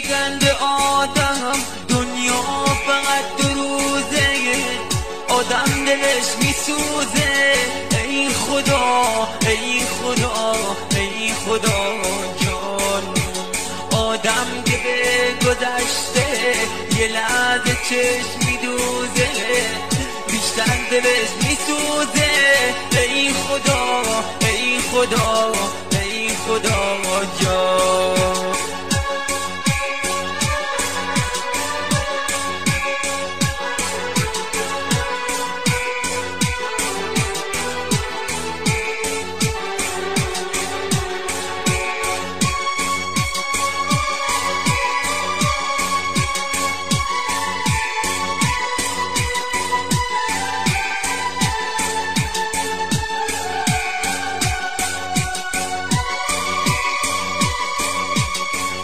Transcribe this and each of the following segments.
میگن به آدم دنیا فقط 2 روزه، آدم دلش میسوزه. ای خدا ای خدا ای خدا جان، آدم که به گذشته یه لحظه چشم میدوزه، بیشتر دلش میسوزه. ای خدا ای خدا ای خدا جان.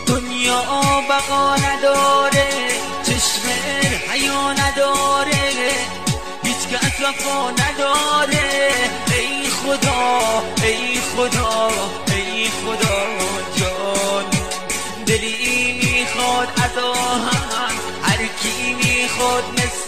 دنیا بقا نداره، چشم حیا نداره، هیچ کس وفا نداره. ای خدا ای خدا ای خدا جان، دلی میخواد از آهن، هر کی میخواد مثل